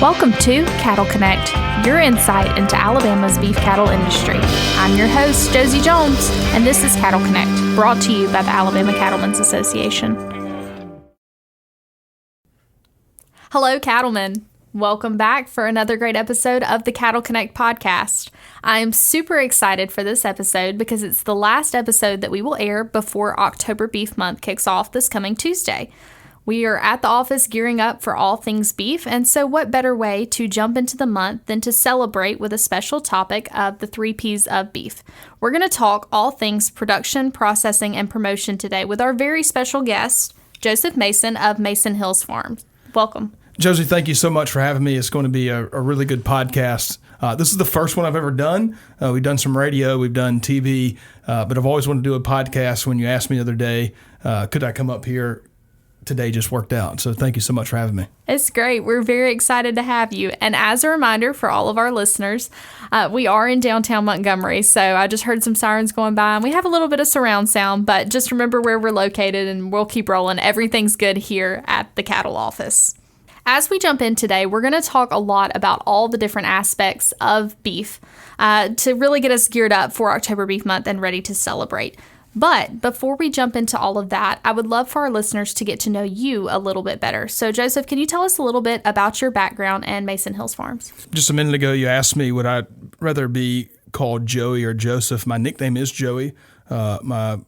Welcome to Cattle Connect, your insight into Alabama's beef cattle industry. I'm your host, Josie Jones, and this is Cattle Connect, brought to you by the Alabama Cattlemen's Association. Hello, cattlemen. Welcome back for another great episode of the Cattle Connect podcast. I am super excited for this episode because it's the last episode that we will air before October Beef Month kicks off this coming Tuesday. We are at the office gearing up for all things beef, and so what better way to jump into the month than to celebrate with a special topic of the 3 Ps of beef. We're going to talk all things production, processing, and promotion today with our very special guest, Joseph Mason of Mason Hills Farms. Welcome. Josie, thank you so much for having me. It's going to be a really good podcast. This is the first one I've ever done. We've done some radio, we've done TV, but I've always wanted to do a podcast. When you asked me the other day, could I come up here? Today just worked out. So thank you so much for having me. It's great. We're very excited to have you. And as a reminder for all of our listeners, we are in downtown Montgomery. So I just heard some sirens going by and we have a little bit of surround sound, but just remember where we're located and we'll keep rolling. Everything's good here at the cattle office. As we jump in today, we're going to talk a lot about all the different aspects of beef to really get us geared up for October Beef Month and ready to celebrate. But before we jump into all of that, I would love for our listeners to get to know you a little bit better. So, Joseph, can you tell us a little bit about your background and Mason Hills Farms? Just a minute ago, you asked me would I rather be called Joey or Joseph. My nickname is Joey. My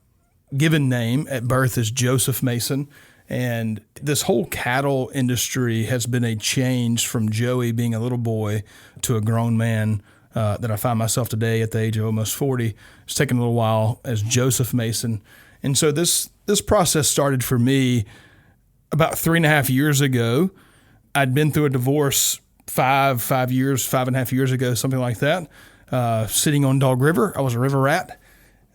given name at birth is Joseph Mason. And this whole cattle industry has been a change from Joey being a little boy to a grown man that I find myself today at the age of almost 40. It's taken a little while as Joseph Mason. And so this process started for me about 3.5 years ago. I'd been through a divorce 5.5 years ago, something like that, sitting on Dog River. I was a river rat.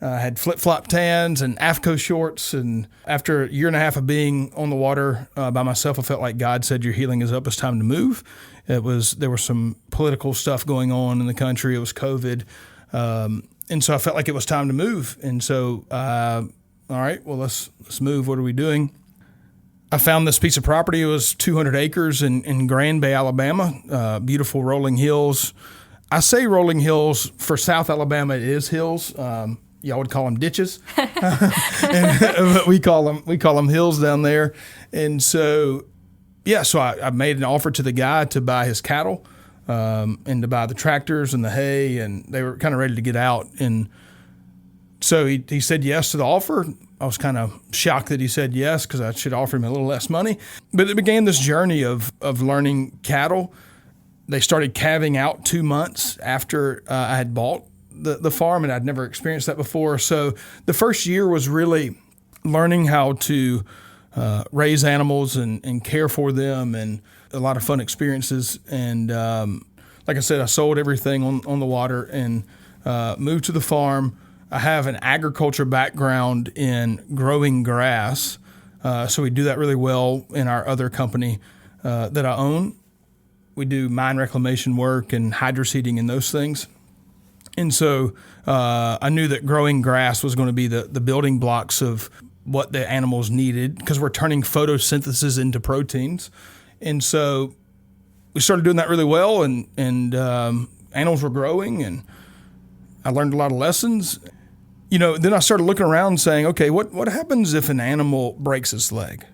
I had flip-flop tans and AFCO shorts. And after 1.5 years of being on the water by myself, I felt like God said, your healing is up. It's time to move. There was some political stuff going on in the country. It was COVID. And so I felt like it was time to move. And so, all right, well, let's move. What are we doing? I found this piece of property. It was 200 acres in Grand Bay, Alabama, beautiful rolling hills. I say rolling hills. For South Alabama, it is hills. Y'all would call them ditches, but we call them hills down there. And so, so I made an offer to the guy to buy his cattle and to buy the tractors and the hay, and they were kind of ready to get out. And so he said yes to the offer. I was kind of shocked that he said yes because I should offer him a little less money. But it began this journey of learning cattle. They started calving out 2 months after I had bought the farm, and I'd never experienced that before. So the first year was really learning how to raise animals and care for them, and a lot of fun experiences. And like I said, I sold everything on the water and moved to the farm. I have an agriculture background in growing grass, so we do that really well in our other company that I own. We do mine reclamation work and hydroseeding and those things. And so I knew that growing grass was going to be the building blocks of what the animals needed, because we're turning photosynthesis into proteins. And so we started doing that really well, and animals were growing, and I learned a lot of lessons. Then I started looking around saying, okay, what happens if an animal breaks its leg?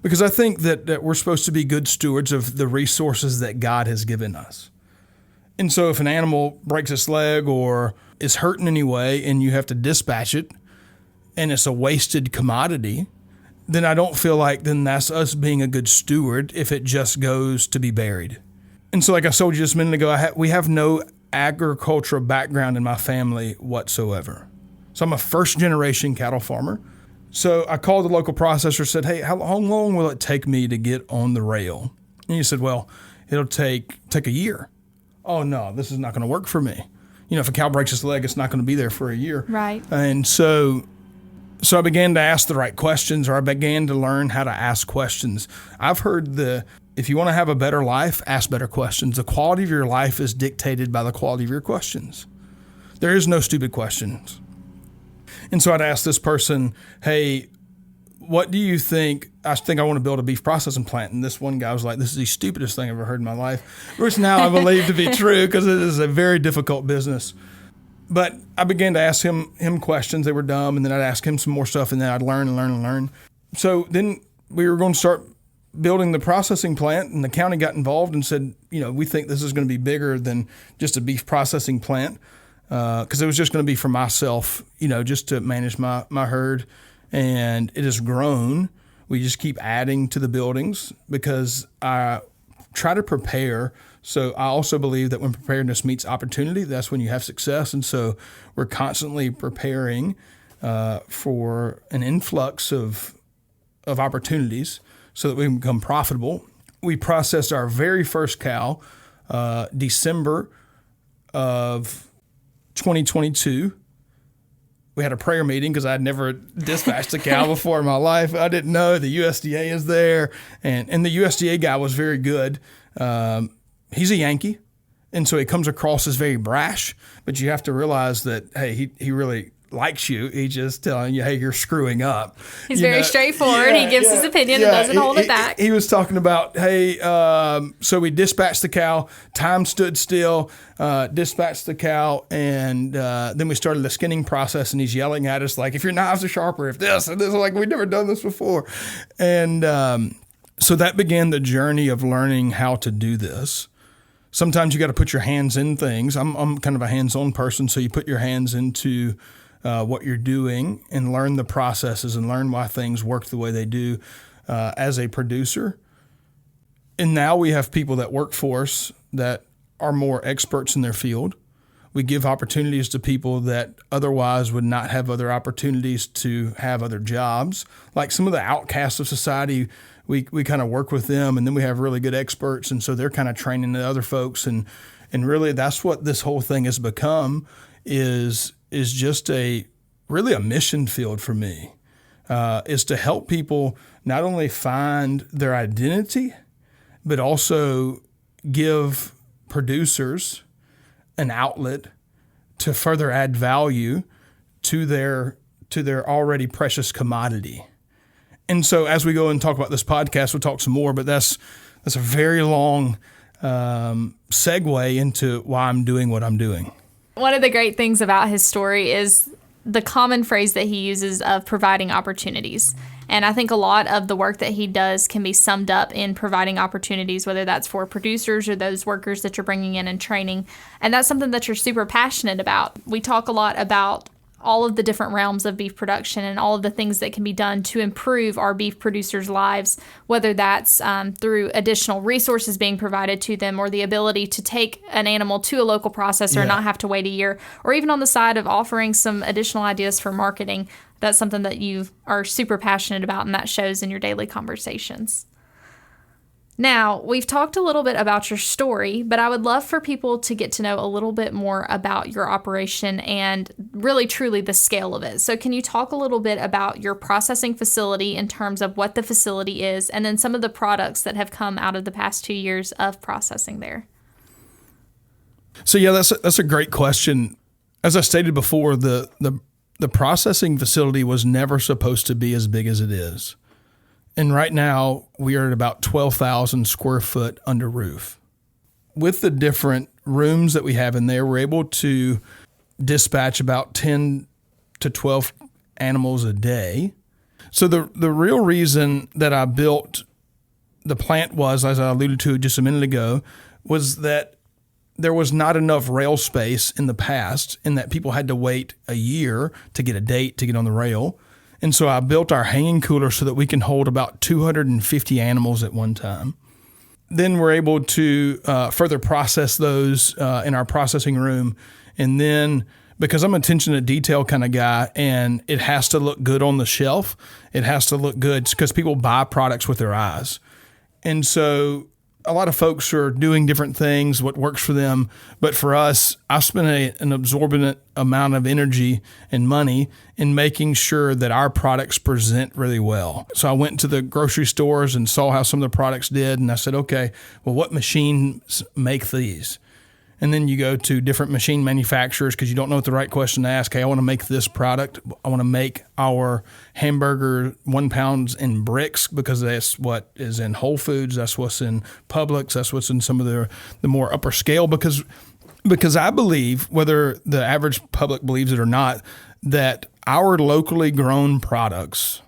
Because I think that we're supposed to be good stewards of the resources that God has given us. And so if an animal breaks its leg or is hurt in any way and you have to dispatch it and it's a wasted commodity, then I don't feel like then that's us being a good steward if it just goes to be buried. And so like I told you just a minute ago, we have no agricultural background in my family whatsoever. So I'm a first-generation cattle farmer. So I called the local processor, said, hey, how long will it take me to get on the rail? And he said, well, it'll take a year. Oh, no, this is not going to work for me. If a cow breaks its leg, it's not going to be there for a year. Right. And so I began to ask the right questions, or I began to learn how to ask questions. I've heard if you want to have a better life, ask better questions. The quality of your life is dictated by the quality of your questions. There is no stupid questions. And so I'd ask this person, hey, what do you think? I think I want to build a beef processing plant. And this one guy was like, this is the stupidest thing I've ever heard in my life, which now I believe to be true because it is a very difficult business. But I began to ask him questions. They were dumb. And then I'd ask him some more stuff, and then I'd learn. So then we were going to start building the processing plant, and the county got involved and said, we think this is going to be bigger than just a beef processing plant, because it was just going to be for myself, just to manage my herd. And it has grown. We just keep adding to the buildings because I try to prepare. So I also believe that when preparedness meets opportunity, that's when you have success. And so we're constantly preparing for an influx of opportunities so that we can become profitable. We processed our very first cow December of 2022. We had a prayer meeting because I'd never dispatched a cow before in my life. I didn't know the USDA is there. And the USDA guy was very good. He's a Yankee, and so he comes across as very brash, but you have to realize that, hey, he really likes you. He's just telling you, hey, you're screwing up. He's very straightforward. He gives his opinion and doesn't hold it back. He was talking about, hey, so we dispatched the cow, time stood still, dispatched the cow, and then we started the skinning process, and he's yelling at us like, if your knives are sharper, if this and this, like, we've never done this before. And so that began the journey of learning how to do this. Sometimes you got to put your hands in things. I'm kind of a hands-on person, so you put your hands into what you're doing and learn the processes and learn why things work the way they do as a producer. And now we have people that work for us that are more experts in their field. We give opportunities to people that otherwise would not have other opportunities to have other jobs. Like some of the outcasts of society, we kind of work with them, and then we have really good experts, and so they're kind of training the other folks. And really that's what this whole thing has become is just really a mission field for me, is to help people not only find their identity, but also give producers an outlet to further add value to their already precious commodity. And so as we go and talk about this podcast, we'll talk some more, but that's a very long segue into why I'm doing what I'm doing. One of the great things about his story is the common phrase that he uses of providing opportunities. And I think a lot of the work that he does can be summed up in providing opportunities, whether that's for producers or those workers that you're bringing in and training. And that's something that you're super passionate about. We talk a lot about all of the different realms of beef production and all of the things that can be done to improve our beef producers' lives, whether that's through additional resources being provided to them or the ability to take an animal to a local processor and not have to wait a year, or even on the side of offering some additional ideas for marketing. That's something that you are super passionate about, and that shows in your daily conversations. Now, we've talked a little bit about your story, but I would love for people to get to know a little bit more about your operation and really truly the scale of it. So can you talk a little bit about your processing facility in terms of what the facility is, and then some of the products that have come out of the past 2 years of processing there? So yeah, that's a great question. As I stated before, the processing facility was never supposed to be as big as it is. And right now, we are at about 12,000 square foot under roof. With the different rooms that we have in there, we're able to dispatch about 10 to 12 animals a day. So the real reason that I built the plant was, as I alluded to just a minute ago, was that there was not enough rail space in the past, and that people had to wait a year to get a date to get on the rail. And so I built our hanging cooler so that we can hold about 250 animals at one time. Then we're able to further process those in our processing room. And then, because I'm an attention to detail kind of guy, and it has to look good on the shelf, it has to look good because people buy products with their eyes. And so a lot of folks are doing different things, what works for them. But for us, I spent an absorbent amount of energy and money in making sure that our products present really well. So I went to the grocery stores and saw how some of the products did. And I said, okay, well, what machines make these? And then you go to different machine manufacturers because you don't know what the right question to ask. Hey, I want to make this product. I want to make our hamburger 1 pound in bricks because that's what is in Whole Foods. That's what's in Publix. That's what's in some of the more upper scale. Because I believe, whether the average public believes it or not, that our locally grown products,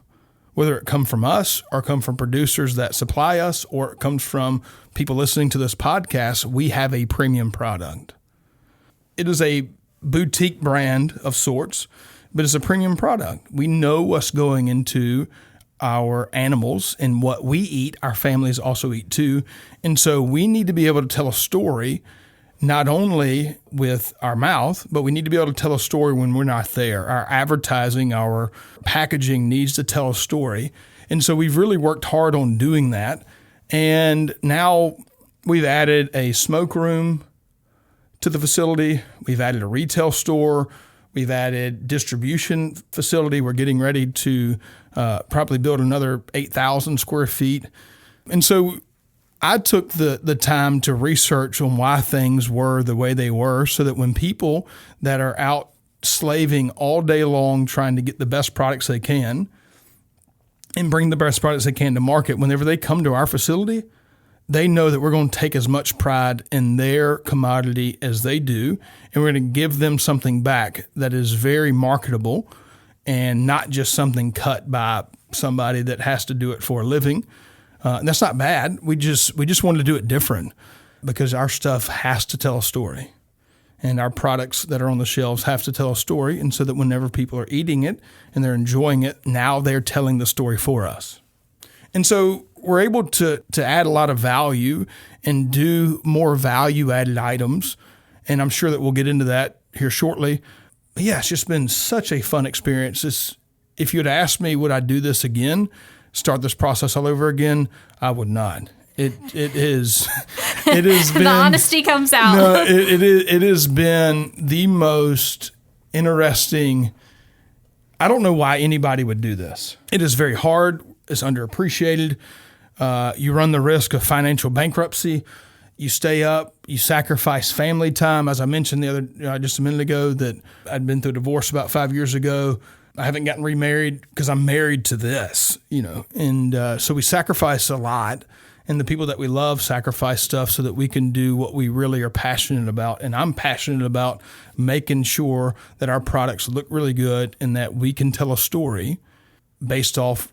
whether it come from us or come from producers that supply us or it comes from people listening to this podcast, we have a premium product. It is a boutique brand of sorts, but it's a premium product. We know what's going into our animals and what we eat, our families also eat too. And so we need to be able to tell a story not only with our mouth, but we need to be able to tell a story when we're not there. Our advertising, our packaging needs to tell a story. And so we've really worked hard on doing that. And now we've added a smoke room to the facility. We've added a retail store. We've added distribution facility. We're getting ready to probably build another 8,000 square feet. And so I took the time to research on why things were the way they were so that when people that are out slaving all day long trying to get the best products they can and bring the best products they can to market, whenever they come to our facility, they know that we're going to take as much pride in their commodity as they do, and we're going to give them something back that is very marketable and not just something cut by somebody that has to do it for a living. And that's not bad. We just wanted to do it different because our stuff has to tell a story. And our products that are on the shelves have to tell a story. And so that whenever people are eating it and they're enjoying it, now they're telling the story for us. And so we're able to add a lot of value and do more value-added items. And I'm sure that we'll get into that here shortly. But yeah, it's just been such a fun experience. If you'd asked me, would I do this again, start this process all over again, I would not. It has been the honesty comes out. No, it has been the most interesting. I don't know why anybody would do this. It is very hard. It's underappreciated. You run the risk of financial bankruptcy. You stay up. You sacrifice family time. As I mentioned just a minute ago, that I'd been through a divorce about 5 years ago. I haven't gotten remarried because I'm married to this, and so we sacrifice a lot, and the people that we love sacrifice stuff so that we can do what we really are passionate about. And I'm passionate about making sure that our products look really good and that we can tell a story based off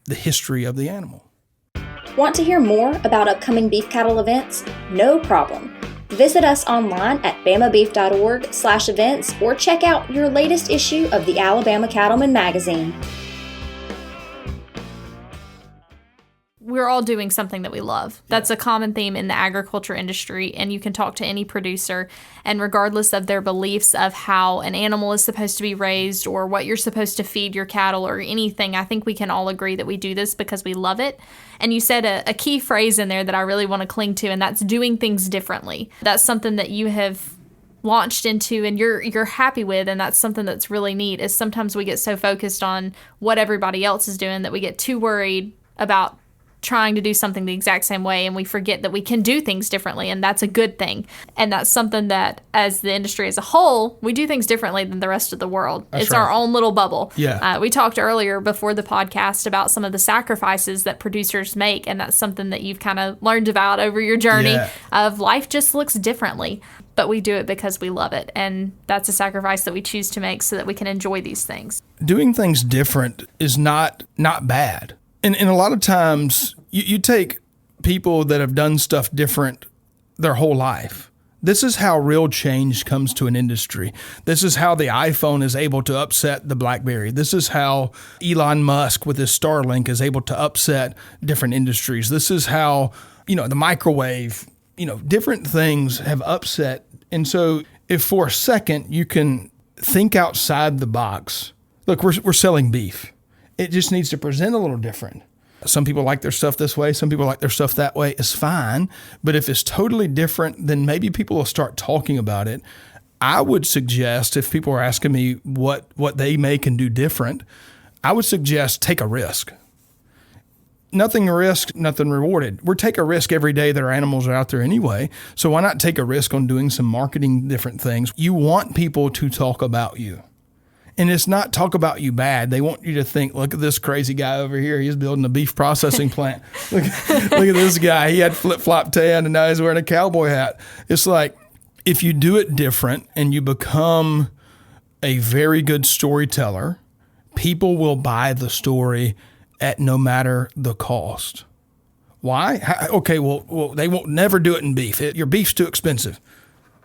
the history of the animal. Want to hear more about upcoming beef cattle events? No problem. Visit us online at bamabeef.org/events or check out your latest issue of the Alabama Cattleman magazine. We're all doing something that we love. That's a common theme in the agriculture industry, and you can talk to any producer, and regardless of their beliefs of how an animal is supposed to be raised or what you're supposed to feed your cattle or anything, I think we can all agree that we do this because we love it. And you said a key phrase in there that I really want to cling to, and that's doing things differently. That's something that you have launched into and you're happy with, and that's something that's really neat. Is sometimes we get so focused on what everybody else is doing that we get too worried about trying to do something the exact same way, and we forget that we can do things differently, and that's a good thing. And that's something that, as the industry as a whole, we do things differently than the rest of the world. It's right. Our own little bubble. Yeah. We talked earlier before the podcast about some of the sacrifices that producers make, and that's something that you've kind of learned about over your journey of life just looks differently. But we do it because we love it, and that's a sacrifice that we choose to make so that we can enjoy these things. Doing things different is not bad. And a lot of times, you take people that have done stuff different their whole life. This is how real change comes to an industry. This is how the iPhone is able to upset the BlackBerry. This is how Elon Musk with his Starlink is able to upset different industries. This is how, the microwave, different things have upset. And so if for a second you can think outside the box, look, we're selling beef. It just needs to present a little different. Some people like their stuff this way. Some people like their stuff that way. It's fine. But if it's totally different, then maybe people will start talking about it. I would suggest, if people are asking me what they make and do different, I would suggest take a risk. nothing risked, nothing rewarded. We're taking a risk every day that our animals are out there anyway. So why not take a risk on doing some marketing different things? You want people to talk about you. And it's not talk about you bad. They want you to think, look at this crazy guy over here. He's building a beef processing plant. Look at this guy. He had flip-flop tan and now he's wearing a cowboy hat. It's like, if you do it different and you become a very good storyteller, people will buy the story at no matter the cost. Why? Okay, well, they won't never do it in beef. Your beef's too expensive.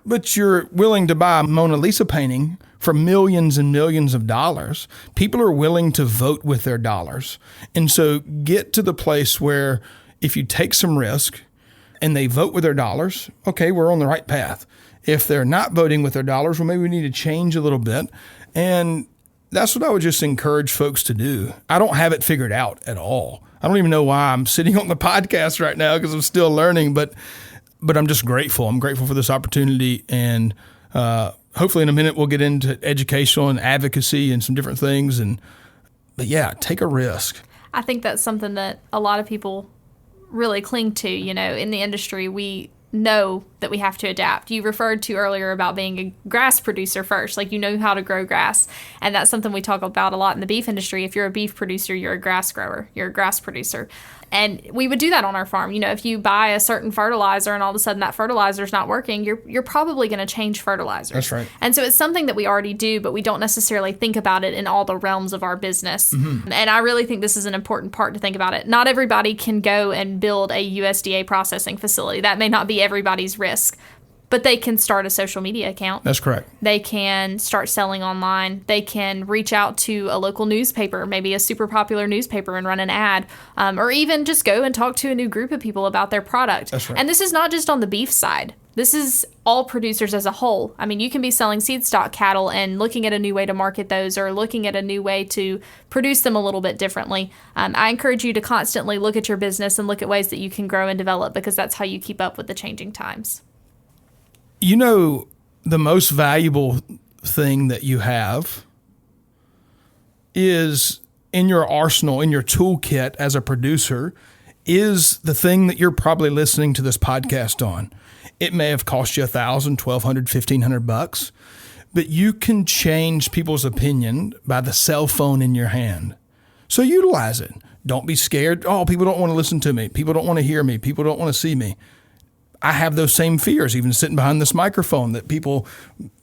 But you're willing to buy a Mona Lisa painting for millions and millions of dollars. People are willing to vote with their dollars. And so get to the place where if you take some risk and they vote with their dollars, okay, we're on the right path. If they're not voting with their dollars, well, maybe we need to change a little bit. And that's what I would just encourage folks to do. I don't have it figured out at all. I don't even know why I'm sitting on the podcast right now because I'm still learning, but I'm just grateful. I'm grateful for this opportunity, and hopefully in a minute we'll get into educational and advocacy and some different things. But yeah, take a risk. I think that's something that a lot of people really cling to. You know, in the industry, we know that we have to adapt. You referred to earlier about being a grass producer first, like you know how to grow grass. And that's something we talk about a lot in the beef industry. If you're a beef producer, you're a grass grower, you're a grass producer. And we would do that on our farm. You know, if you buy a certain fertilizer and all of a sudden that fertilizer is not working, you're probably going to change fertilizers. That's right. And so it's something that we already do, but we don't necessarily think about it in all the realms of our business. Mm-hmm. And I really think this is an important part to think about it. Not everybody can go and build a USDA processing facility. That may not be everybody's risk. But they can start a social media account. That's correct. They can start selling online. They can reach out to a local newspaper, maybe a super popular newspaper, and run an ad. Or even just go and talk to a new group of people about their product. That's right. And this is not just on the beef side. This is all producers as a whole. I mean, you can be selling seed stock cattle and looking at a new way to market those or looking at a new way to produce them a little bit differently. I encourage you to constantly look at your business and look at ways that you can grow and develop, because that's how you keep up with the changing times. You know, the most valuable thing that you have is in your arsenal, in your toolkit as a producer, is the thing that you're probably listening to this podcast on. It may have cost you $1,000, $1,200, $1,500, but you can change people's opinion by the cell phone in your hand. So utilize it. Don't be scared. Oh, people don't want to listen to me. People don't want to hear me. People don't want to see me. I have those same fears, even sitting behind this microphone, that people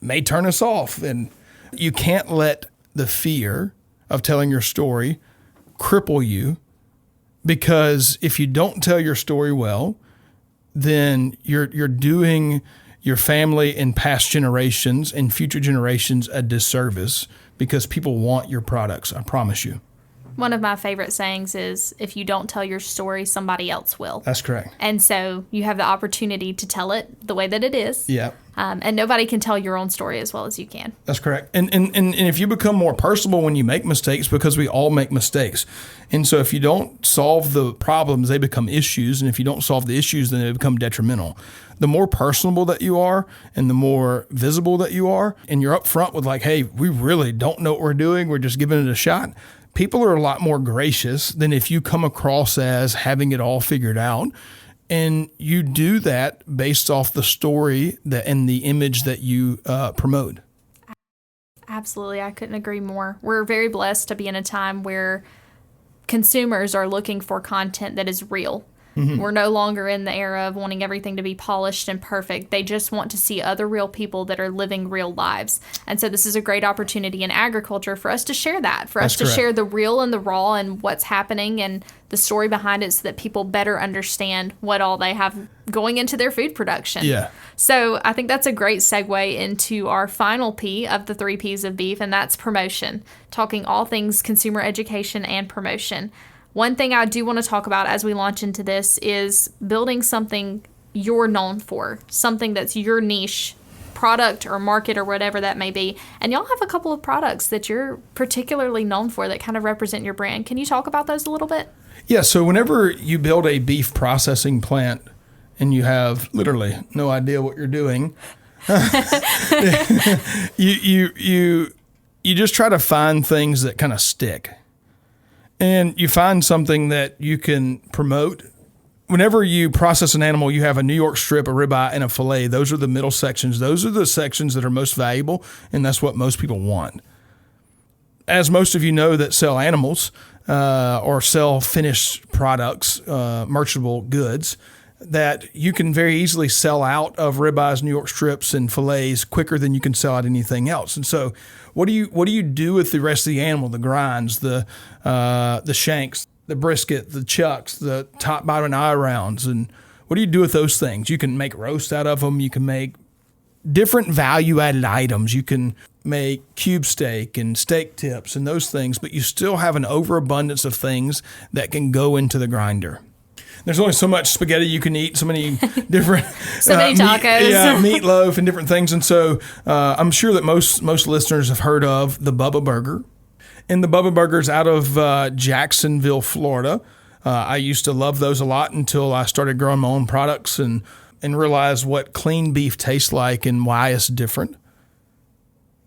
may turn us off. And you can't let the fear of telling your story cripple you, because if you don't tell your story well, then you're doing your family and past generations and future generations a disservice, because people want your products, I promise you. One of my favorite sayings is, if you don't tell your story, somebody else will. That's correct. And so you have the opportunity to tell it the way that it is. Yeah. And nobody can tell your own story as well as you can. That's correct. And if you become more personable when you make mistakes, because we all make mistakes. And so if you don't solve the problems, they become issues. And if you don't solve the issues, then they become detrimental. The more personable that you are and the more visible that you are, and you're upfront with like, hey, we really don't know what we're doing, we're just giving it a shot, people are a lot more gracious than if you come across as having it all figured out. And you do that based off the story and the image that you promote. Absolutely. I couldn't agree more. We're very blessed to be in a time where consumers are looking for content that is real. Mm-hmm. We're no longer in the era of wanting everything to be polished and perfect. They just want to see other real people that are living real lives. And so this is a great opportunity in agriculture for us to share that, for us to share the real and the raw and what's happening and the story behind it, so that people better understand what all they have going into their food production. Yeah. So I think that's a great segue into our final P of the 3 Ps of beef, and that's promotion, talking all things consumer education and promotion. One thing I do want to talk about as we launch into this is building something you're known for, something that's your niche product or market or whatever that may be. And y'all have a couple of products that you're particularly known for that kind of represent your brand. Can you talk about those a little bit? Yeah, so whenever you build a beef processing plant and you have literally no idea what you're doing, you just try to find things that kind of stick. and you find something that you can promote. Whenever you process an animal, you have a New York strip, a ribeye, and a fillet. Those are the middle sections. Those are the sections that are most valuable, and that's what most people want. As most of you know that sell animals or sell finished products, merchantable goods, that you can very easily sell out of ribeyes, New York strips, and fillets quicker than you can sell out anything else. And so, what do you do with the rest of the animal? The grinds, the shanks, the brisket, the chucks, the top, bottom, and eye rounds, and what do you do with those things? You can make roast out of them. You can make different value-added items. You can make cube steak and steak tips and those things, but you still have an overabundance of things that can go into the grinder. There's only so much spaghetti you can eat, so many different so many tacos, meatloaf and different things. And so I'm sure that most listeners have heard of the Bubba Burger. And the Bubba Burger's out of Jacksonville, Florida. I used to love those a lot until I started growing my own products and realized what clean beef tastes like and why it's different.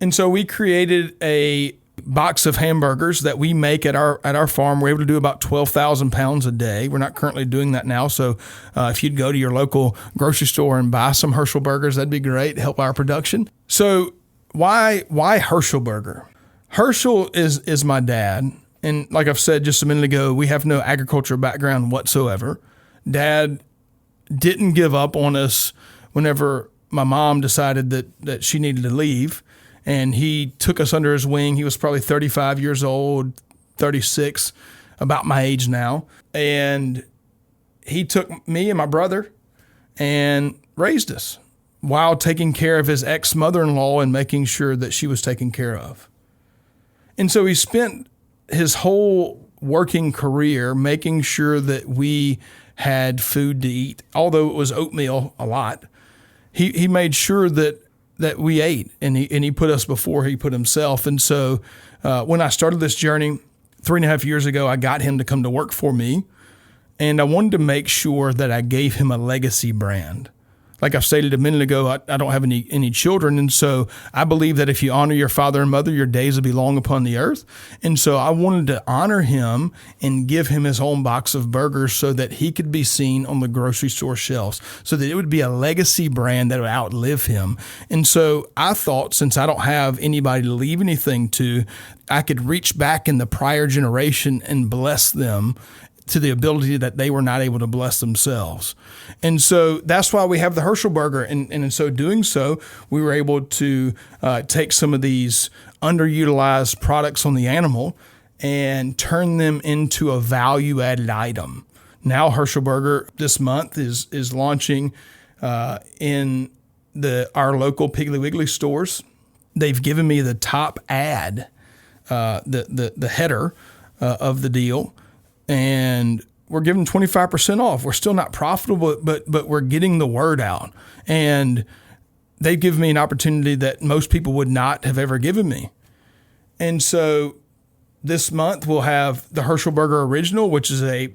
And so we created a box of hamburgers that we make at our farm. We're able to do about 12,000 pounds a day. We're not currently doing that now. So if you'd go to your local grocery store and buy some Herschel burgers, that'd be great. Help our production. So why Herschel burger? Herschel is my dad. And like I've said just a minute ago, we have no agriculture background whatsoever. Dad didn't give up on us whenever my mom decided that she needed to leave. And he took us under his wing. He was probably 35 years old, 36, about my age now. And he took me and my brother and raised us while taking care of his ex-mother-in-law and making sure that she was taken care of. And so he spent his whole working career making sure that we had food to eat, although it was oatmeal a lot. He made sure that we ate, and he put us before he put himself. And so when I started this journey 3.5 years ago, I got him to come to work for me, and I wanted to make sure that I gave him a legacy brand. Like I stated a minute ago, I don't have any children, and so I believe that if you honor your father and mother, your days will be long upon the earth. And so I wanted to honor him and give him his own box of burgers so that he could be seen on the grocery store shelves, so that it would be a legacy brand that would outlive him. And so I thought, since I don't have anybody to leave anything to, I could reach back in the prior generation and bless them to the ability that they were not able to bless themselves. And so that's why we have the Herschel burger. And in so doing so, we were able to take some of these underutilized products on the animal and turn them into a value-added item. Now Herschel burger this month is launching in our local Piggly Wiggly stores. They've given me the top ad, the header of the deal. And we're giving 25% off. We're still not profitable, but we're getting the word out. And they've given me an opportunity that most people would not have ever given me. And so this month we'll have the Herschel Burger Original, which is a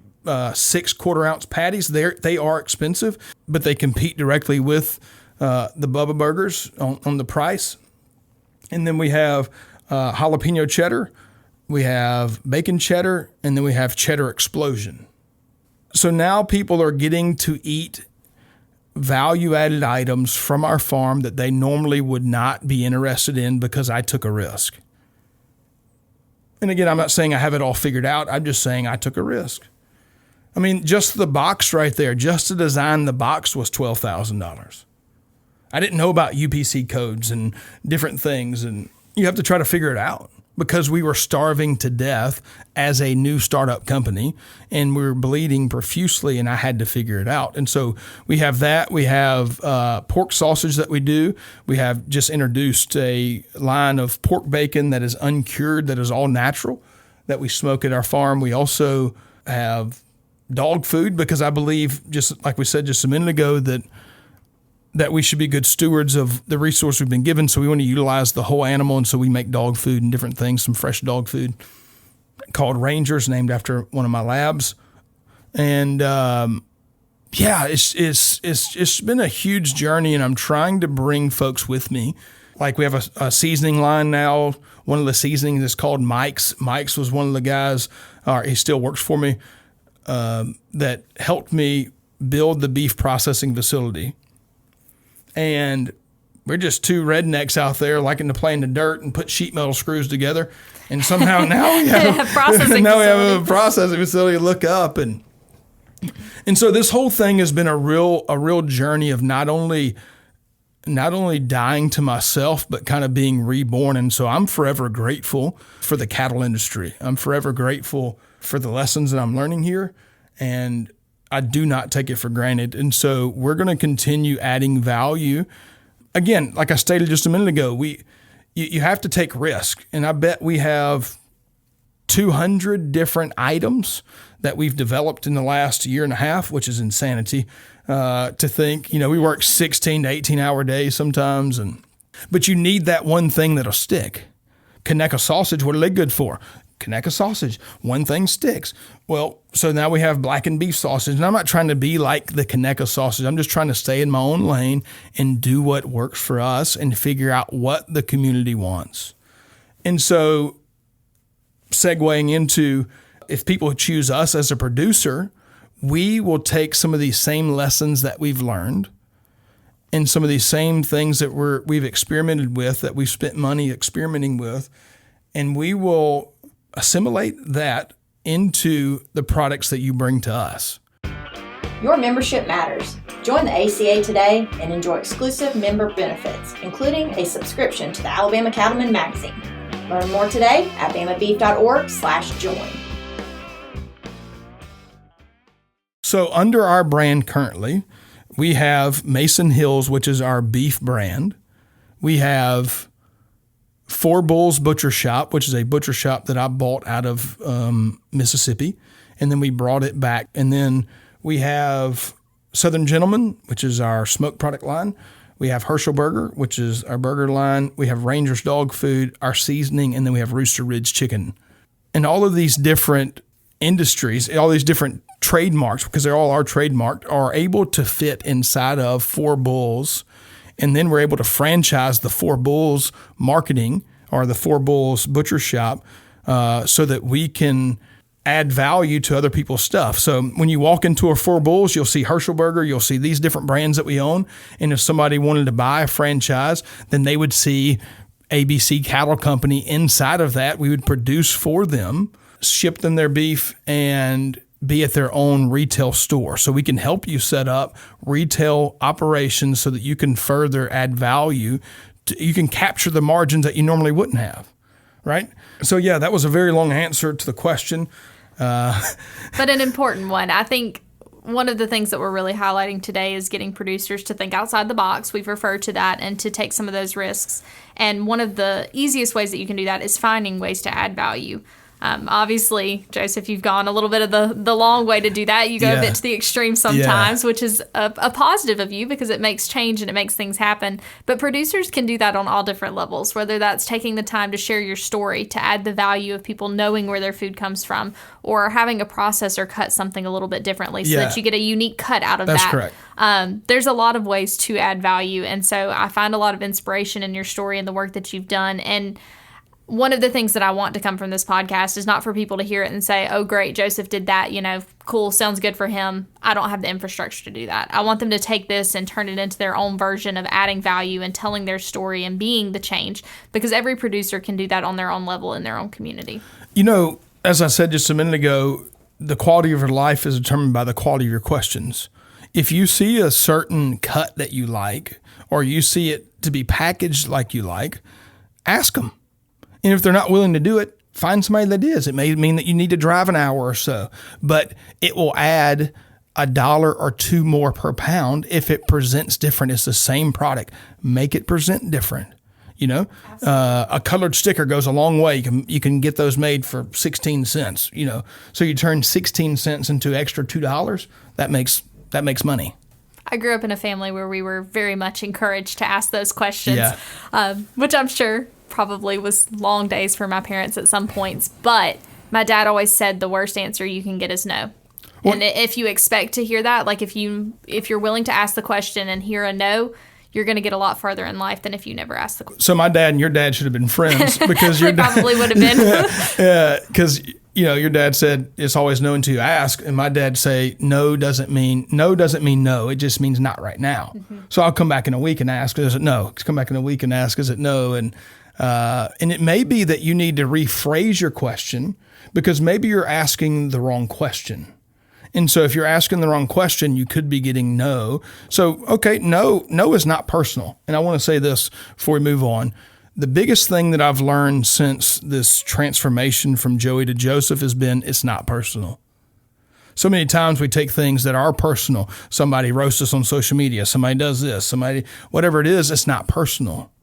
6 quarter-ounce patties. They are expensive, but they compete directly with the Bubba Burgers on the price. And then we have jalapeno cheddar. We have bacon cheddar, and then we have cheddar explosion. So now people are getting to eat value-added items from our farm that they normally would not be interested in because I took a risk. And again, I'm not saying I have it all figured out. I'm just saying I took a risk. I mean, just the box right there, just to design the box was $12,000. I didn't know about UPC codes and different things, and you have to try to figure it out. Because we were starving to death as a new startup company, and we were bleeding profusely, and I had to figure it out. And so we have that. We have pork sausage that we do. We have just introduced a line of pork bacon that is uncured, that is all natural, that we smoke at our farm. We also have dog food, because I believe, just like we said just a minute ago, that we should be good stewards of the resource we've been given. So we want to utilize the whole animal. And so we make dog food and different things, some fresh dog food called Rangers, named after one of my labs. And it's been a huge journey, and I'm trying to bring folks with me Like we have a seasoning line now. One of the seasonings is called Mike's. Mike's was one of the guys, he still works for me, that helped me build the beef processing facility. And we're just two rednecks out there liking to play in the dirt and put sheet metal screws together. And somehow now we have, we have a processing facility to look up. And so this whole thing has been a real journey of not only dying to myself, but kind of being reborn. And so I'm forever grateful for the cattle industry. I'm forever grateful for the lessons that I'm learning here. And I do not take it for granted. And so we're going to continue adding value. Again, like I stated just a minute ago, you have to take risk. And I bet we have 200 different items that we've developed in the last year and a half, which is insanity to think. We work 16 to 18-hour days sometimes, but you need that one thing that'll stick. Conecuh sausage, what are they good for? Conecuh sausage, one thing sticks. Well, so now we have blackened beef sausage, and I'm not trying to be like the Conecuh sausage. I'm just trying to stay in my own lane and do what works for us and figure out what the community wants. And so segueing into, if people choose us as a producer, we will take some of these same lessons that we've learned and some of these same things that we've experimented with, that we've spent money experimenting with, and we will assimilate that into the products that you bring to us. Your membership matters. Join the ACA today and enjoy exclusive member benefits, including a subscription to the Alabama Cattleman magazine. Learn more today at bamabeef.org/join. So under our brand currently, we have Mason Hills, which is our beef brand. We have Four Bulls Butcher Shop, which is a butcher shop that I bought out of Mississippi, and then we brought it back. And then we have Southern Gentleman, which is our smoke product line. We have Herschel Burger, which is our burger line. We have Ranger's Dog Food, our seasoning, and then we have Rooster Ridge Chicken. And all of these different industries, all these different trademarks, because they all are trademarked, are able to fit inside of Four Bulls. And then we're able to franchise the Four Bulls marketing or the Four Bulls Butcher Shop so that we can add value to other people's stuff. So when you walk into a Four Bulls, you'll see Herschel Burger, you'll see these different brands that we own. And if somebody wanted to buy a franchise, then they would see ABC Cattle Company inside of that. We would produce for them, ship them their beef, and be at their own retail store. So we can help you set up retail operations so that you can further add value. You can capture the margins that you normally wouldn't have, right? So yeah, that was a very long answer to the question. But an important one. I think one of the things that we're really highlighting today is getting producers to think outside the box. We've referred to that, and to take some of those risks. And one of the easiest ways that you can do that is finding ways to add value. Obviously, Joseph, you've gone a little bit of the long way to do that. You go a bit to the extreme sometimes, which is a positive of you because it makes change and it makes things happen. But producers can do that on all different levels, whether that's taking the time to share your story, to add the value of people knowing where their food comes from, or having a processor cut something a little bit differently so that you get a unique cut out of that. That's correct. There's a lot of ways to add value. And so I find a lot of inspiration in your story and the work that you've done. And one of the things that I want to come from this podcast is not for people to hear it and say, oh, great, Joseph did that, cool, sounds good for him. I don't have the infrastructure to do that. I want them to take this and turn it into their own version of adding value and telling their story and being the change, because every producer can do that on their own level in their own community. As I said just a minute ago, the quality of your life is determined by the quality of your questions. If you see a certain cut that you like, or you see it to be packaged like you like, ask them. And if they're not willing to do it, find somebody that is. It may mean that you need to drive an hour or so, but it will add $1 or $2 more per pound if it presents different. It's the same product. Make it present different. A colored sticker goes a long way. You can get those made for 16 cents. So you turn 16 cents into extra $2. That makes money. I grew up in a family where we were very much encouraged to ask those questions, which I'm sure probably was long days for my parents at some points. But my dad always said the worst answer you can get is no. Well, and if you expect to hear that, like if you're willing to ask the question and hear a no, you're going to get a lot farther in life than if you never asked the question. So my dad and your dad should have been friends because They probably would have been. because your dad said it's always no until you ask, and my dad say no doesn't mean no. It just means not right now. Mm-hmm. So I'll come back in a week and ask, is it no? Come back in a week and ask, is it no? And it may be that you need to rephrase your question because maybe you're asking the wrong question. And so if you're asking the wrong question, you could be getting no. So, okay, no is not personal. And I want to say this before we move on. The biggest thing that I've learned since this transformation from Joey to Joseph has been it's not personal. So many times we take things that are personal. Somebody roasts us on social media. Somebody does this. Whatever it is, it's not personal.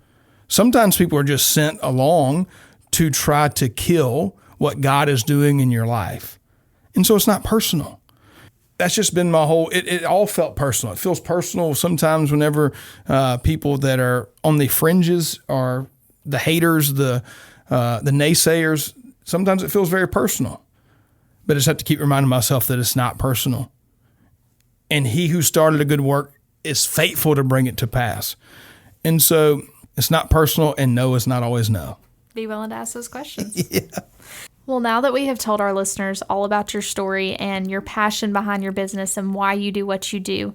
Sometimes people are just sent along to try to kill what God is doing in your life. And so it's not personal. That's just been my whole, it all felt personal. It feels personal sometimes whenever people that are on the fringes are the haters, the naysayers. Sometimes it feels very personal. But I just have to keep reminding myself that it's not personal. And he who started a good work is faithful to bring it to pass. And so it's not personal, and no is not always no. Be willing to ask those questions. Yeah. Well, now that we have told our listeners all about your story and your passion behind your business and why you do what you do,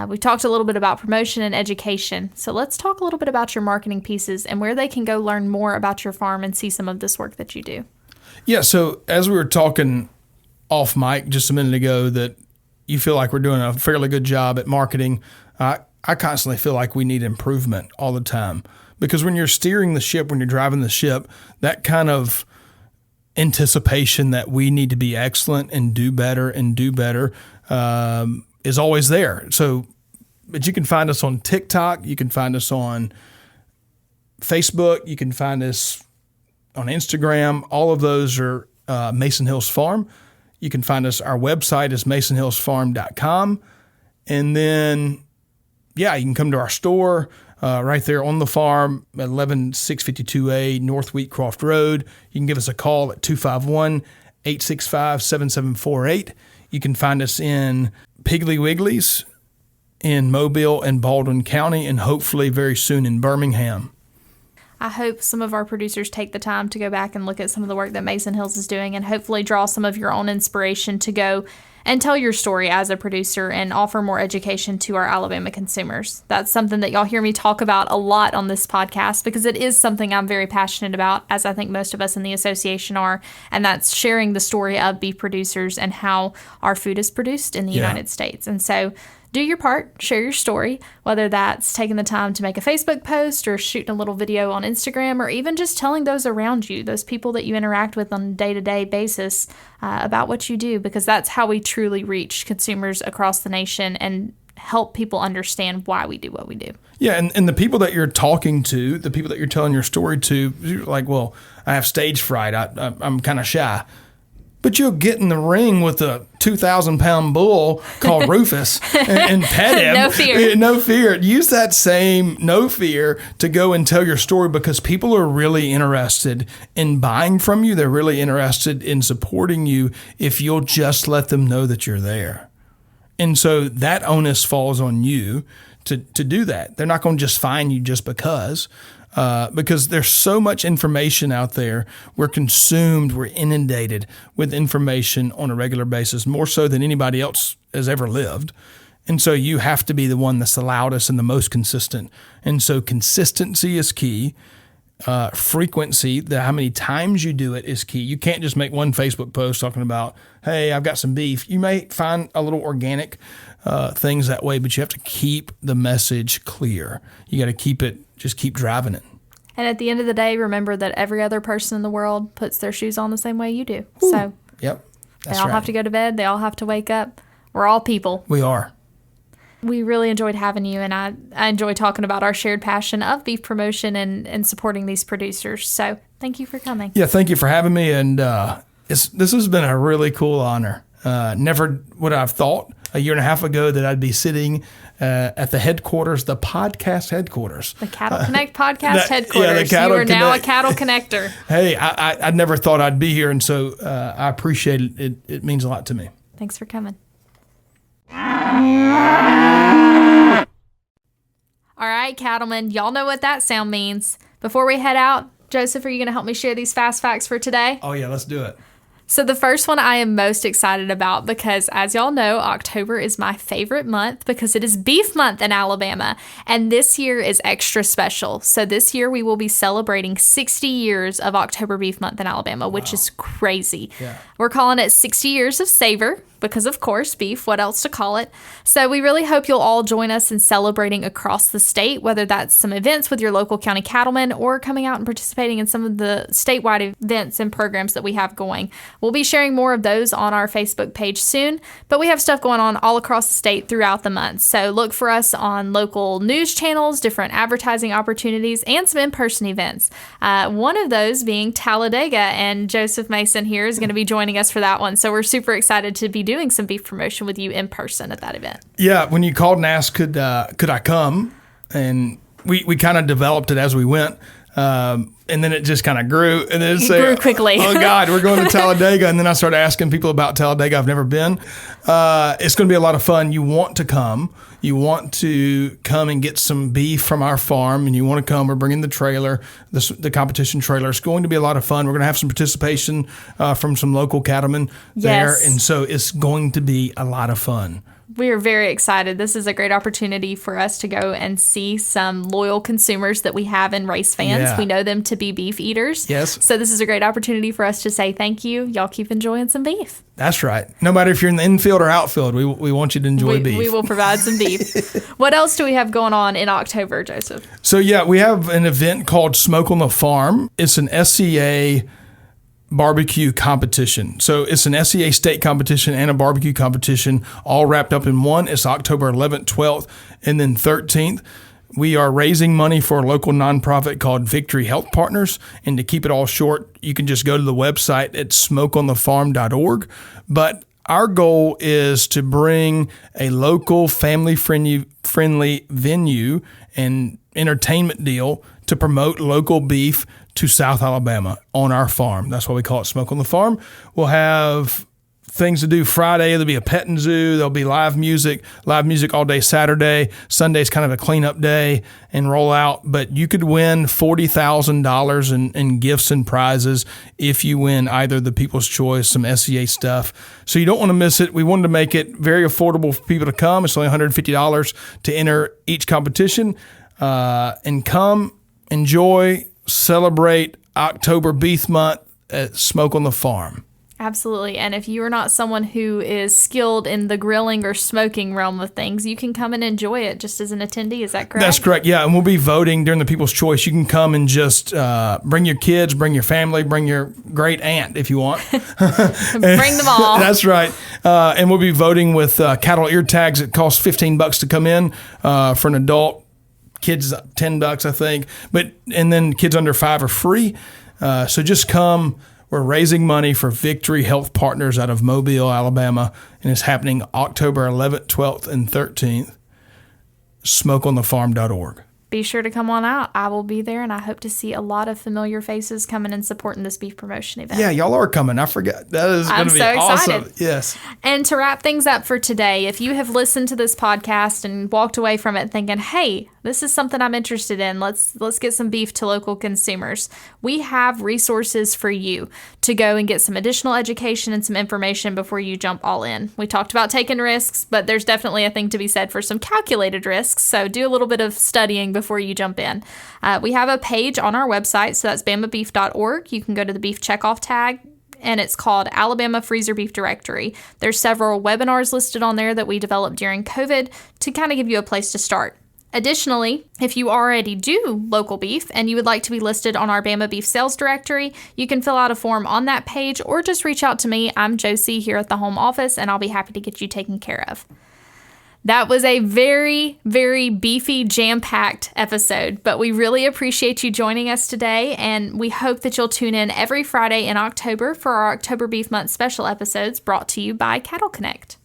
we've talked a little bit about promotion and education. So let's talk a little bit about your marketing pieces and where they can go learn more about your farm and see some of this work that you do. Yeah, so as we were talking off mic just a minute ago that you feel like we're doing a fairly good job at marketing, I constantly feel like we need improvement all the time. Because when you're steering the ship, when you're driving the ship, that kind of anticipation that we need to be excellent and do better is always there. So, but you can find us on TikTok. You can find us on Facebook. You can find us on Instagram. All of those are Mason Hills Farm. You can find us. Our website is masonhillsfarm.com. And then, you can come to our store. Right there on the farm at 11652A North Wheatcroft Road. You can give us a call at 251-865-7748. You can find us in Piggly Wiggly's in Mobile and Baldwin County, and hopefully very soon in Birmingham. I hope some of our producers take the time to go back and look at some of the work that Mason Hills is doing and hopefully draw some of your own inspiration to go and tell your story as a producer and offer more education to our Alabama consumers. That's something that y'all hear me talk about a lot on this podcast because it is something I'm very passionate about, as I think most of us in the association are, and that's sharing the story of beef producers and how our food is produced in the United States. And so do your part, share your story, whether that's taking the time to make a Facebook post or shooting a little video on Instagram, or even just telling those around you, those people that you interact with on a day-to-day basis about what you do, because that's how we truly reach consumers across the nation and help people understand why we do what we do. Yeah, and the people that you're talking to, the people that you're telling your story to, you're like, well, I have stage fright. I'm kind of shy. But you'll get in the ring with a 2,000-pound bull called Rufus and pet him. No fear. No fear. Use that same no fear to go and tell your story because people are really interested in buying from you. They're really interested in supporting you if you'll just let them know that you're there. And so that onus falls on you to do that. They're not going to just find you just because there's so much information out there. We're inundated with information on a regular basis, more so than anybody else has ever lived. And so you have to be the one that's the loudest and the most consistent. And so consistency is key. Frequency, how many times you do it is key. You can't just make one Facebook post talking about, hey, I've got some beef. You may find a little organic things that way, but you have to keep the message clear. You got to just keep driving it. And at the end of the day, remember that every other person in the world puts their shoes on the same way you do. Ooh. So yep, they all have to go to bed. They all have to wake up. We're all people. We are. We really enjoyed having you, and I enjoy talking about our shared passion of beef promotion and supporting these producers. So thank you for coming. Yeah, thank you for having me. And this has been a really cool honor. Never would I have thought a year and a half ago that I'd be sitting at the headquarters, the podcast headquarters. The Cattle Connect podcast headquarters. Yeah, the Cattle you are Connect. now a cattle connector. Hey, I never thought I'd be here, and so I appreciate it. It means a lot to me. Thanks for coming. All right. right, cattlemen, y'all know what that sound means. Before we head out, Joseph, are you going to help me share these fast facts for today? Oh, yeah, let's do it. So the first one I am most excited about because, as y'all know, October is my favorite month because it is Beef Month in Alabama. And this year is extra special. So this year we will be celebrating 60 years of October Beef Month in Alabama, which is crazy. Yeah. We're calling it 60 Years of Savor because, of course, beef, what else to call it? So we really hope you'll all join us in celebrating across the state, whether that's some events with your local county cattlemen or coming out and participating in some of the statewide events and programs that we have going. We'll be sharing more of those on our Facebook page soon, but we have stuff going on all across the state throughout the month. So look for us on local news channels, different advertising opportunities, and some in-person events. One of those being Talladega, and Joseph Mason here is going to be joining us for that one. So we're super excited to be doing some beef promotion with you in person at that event. Yeah, when you called and asked, could I come? And we kind of developed it as we went. And then it just kind of grew. And then it grew quickly. Oh, God, we're going to Talladega. And then I started asking people about Talladega. I've never been. It's going to be a lot of fun. You want to come. You want to come and get some beef from our farm, and you want to come. We're bringing the trailer, the competition trailer. It's going to be a lot of fun. We're going to have some participation from some local cattlemen there. Yes. And so it's going to be a lot of fun. We are very excited. This is a great opportunity for us to go and see some loyal consumers that we have in race fans. Yeah. We know them to be beef eaters. Yes. So this is a great opportunity for us to say thank you. Y'all keep enjoying some beef. That's right. No matter if you're in the infield or outfield, we want you to enjoy beef. We will provide some beef. What else do we have going on in October, Joseph? So, yeah, we have an event called Smoke on the Farm. It's an SCA barbecue competition. So it's an SCA state competition and a barbecue competition all wrapped up in one. It's October 11th, 12th, and then 13th. We are raising money for a local nonprofit called Victory Health Partners. And to keep it all short, you can just go to the website at smokeonthefarm.org. But our goal is to bring a local family-friendly venue and entertainment deal to promote local beef to South Alabama on our farm. That's why we call it Smoke on the Farm. We'll have things to do Friday. There'll be a petting zoo. There'll be live music all day Saturday. Sunday's kind of a cleanup day and roll out. But you could win $40,000 in gifts and prizes if you win either the People's Choice, some SCA stuff. So you don't want to miss it. We wanted to make it very affordable for people to come. It's only $150 to enter each competition. And come, enjoy, celebrate October Beef Month at Smoke on the Farm. Absolutely. And if you are not someone who is skilled in the grilling or smoking realm of things, you can come and enjoy it just as an attendee. Is that correct? That's correct. Yeah. And we'll be voting during the People's Choice. You can come and just bring your kids, bring your family, bring your great aunt if you want. Bring them all. That's right. And we'll be voting with cattle ear tags. It costs $15 to come in for an adult. Kids $10, I think, and then kids under 5 are free. So just come. We're raising money for Victory Health Partners out of Mobile, Alabama, and it's happening October 11th, 12th, and 13th. SmokeOnTheFarm.org. Be sure to come on out. I will be there, and I hope to see a lot of familiar faces coming and supporting this beef promotion event. Yeah, y'all are coming. I forgot. That is going to be awesome. Excited. Yes. And to wrap things up for today, if you have listened to this podcast and walked away from it thinking, hey, this is something I'm interested in, let's get some beef to local consumers, we have resources for you to go and get some additional education and some information before you jump all in. We talked about taking risks, but there's definitely a thing to be said for some calculated risks, so do a little bit of studying before you jump in. We have a page on our website, so that's bamabeef.org. You can go to the beef checkoff tag, and it's called Alabama Freezer Beef Directory. There's several webinars listed on there that we developed during COVID to kind of give you a place to start. Additionally, if you already do local beef and you would like to be listed on our Bama Beef Sales Directory, you can fill out a form on that page or just reach out to me. I'm Josie here at the home office, and I'll be happy to get you taken care of. That was a very, very beefy, jam-packed episode, but we really appreciate you joining us today, and we hope that you'll tune in every Friday in October for our October Beef Month special episodes brought to you by Cattle Connect.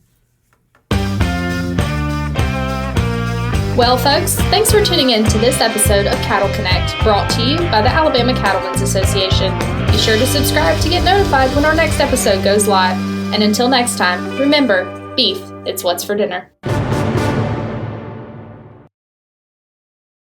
Well, folks, thanks for tuning in to this episode of Cattle Connect, brought to you by the Alabama Cattlemen's Association. Be sure to subscribe to get notified when our next episode goes live. And until next time, remember, beef, it's what's for dinner.